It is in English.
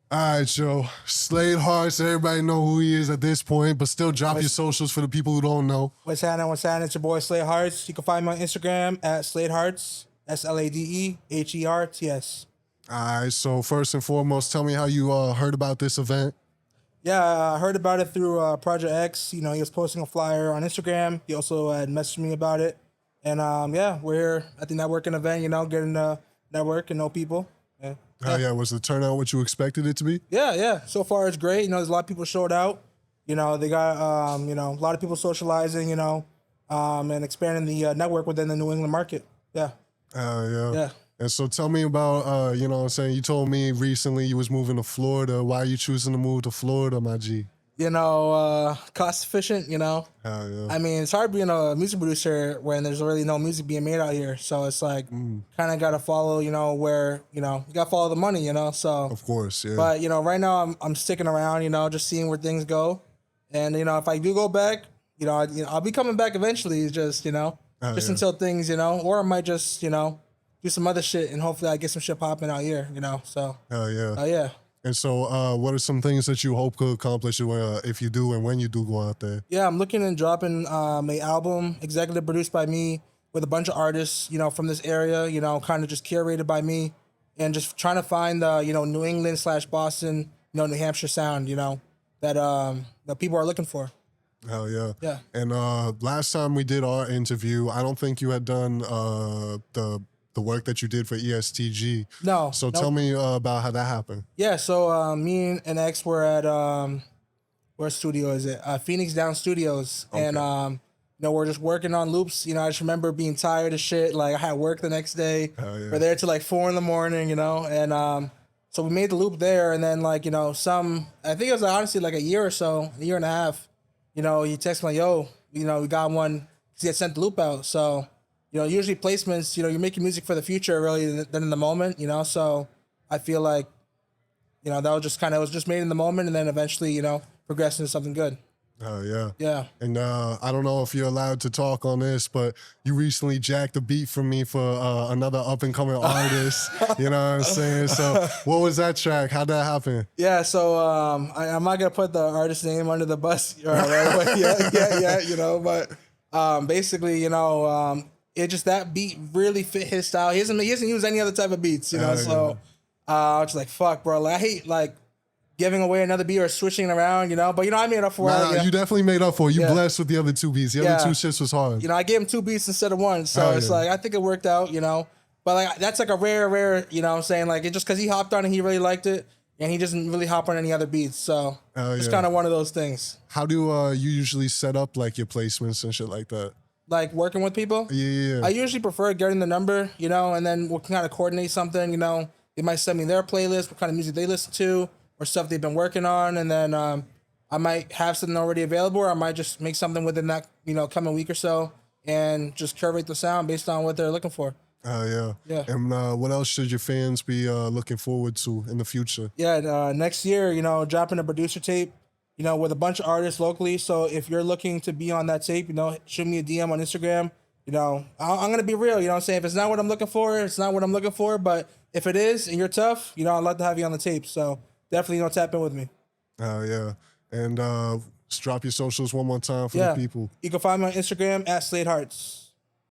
All right, yo. Slade Hearts, everybody know who he is at this point, but still drop your socials for the people who don't know. What's happening? What's happening? It's your boy Slade Hearts. You can find me on Instagram at Slade Hearts. SladeHerts. All right, so first and foremost, tell me how you heard about this event. Yeah, I heard about it through Project X. You know, he was posting a flyer on Instagram. He also had messaged me about it. And yeah, we're here at the networking event, you know, getting to network and know people. Yeah. Yeah, was the turnout what you expected it to be? Yeah. So far, it's great. You know, there's a lot of people showed out. You know, they got, you know, a lot of people socializing, you know, and expanding the network within the New England market. Yeah. Yeah. And so tell me about, you know what I'm saying, you told me recently you was moving to Florida. Why are you choosing to move to Florida, my G? You know, cost efficient, you know. Hell yeah. I mean, it's hard being a music producer when there's really no music being made out here. So it's like kind of got to follow, you know, where, you know, you got to follow the money, you know. So Of course, yeah. But, you know, right now I'm sticking around, you know, just seeing where things go. And, you know, if I do go back, you know, I'll be coming back eventually, just, you know, until things, you know, or I might just, you know, do some other shit and hopefully I get some shit popping out here, you know. So, Hell yeah. yeah. And so what are some things that you hope could accomplish if you do and when you do go out there? Yeah, I'm looking at dropping an album executive produced by me with a bunch of artists, you know, from this area, you know, kind of just curated by me and just trying to find the, you know, New England / Boston, you know, New Hampshire sound, you know, that people are looking for. Hell yeah. Yeah. And last time we did our interview, I don't think you had done the work that you did for ESTG. No. So tell me about how that happened. Yeah, so me and X were at, where studio is it? Phoenix Down Studios. Okay. And, you know, we're just working on loops. You know, I just remember being tired of shit. Like, I had work the next day. Yeah. We're there till like 4 a.m, you know? And so we made the loop there. And then, like, you know, I think it was honestly like a year and a half. You know, he texted me like, yo, you know, we got one. Because he had sent the loop out. So, you know, usually placements, you know, you're making music for the future really than in the moment, you know? So I feel like, you know, that was just it was just made in the moment and then eventually, you know, progress into something good. Oh, yeah. Yeah. And I don't know if you're allowed to talk on this, but you recently jacked a beat from me for another up-and-coming artist. You know what I'm saying? So what was that track? How'd that happen? Yeah, so I'm not going to put the artist name under the bus right away. Yeah, you know, but basically, you know, it just that beat really fit his style. He hasn't used any other type of beats, you know. So I was just like, fuck, bro. Like, I hate like giving away another beat or switching it around, you know. But you know, I made up for it. You definitely made up for it. You blessed with the other two beats. The other two shits was hard. You know, I gave him 2 beats instead of 1. So it's like I think it worked out, you know. But like that's like a rare, you know what I'm saying? Like it just because he hopped on and he really liked it. And he doesn't really hop on any other beats. So it's kind of one of those things. How do you usually set up like your placements and shit like that? Like working with people? Yeah. I usually prefer getting the number, you know, and then we'll kind of coordinate something, you know. They might send me their playlist, what kind of music they listen to, or stuff they've been working on. And then I might have something already available, or I might just make something within that, you know, coming week or so and just curate the sound based on what they're looking for. Yeah. And what else should your fans be looking forward to in the future? Yeah, next year, you know, dropping a producer tape, you know, with a bunch of artists locally. So if you're looking to be on that tape, you know, shoot me a DM on Instagram. You know, I'm going to be real, you know what I'm saying? If it's not what I'm looking for, it's not what I'm looking for. But if it is and you're tough, you know, I'd love to have you on the tape. So definitely, you know, tap in with me. Yeah. And just drop your socials one more time for the people. You can find me on Instagram at Slade Hearts.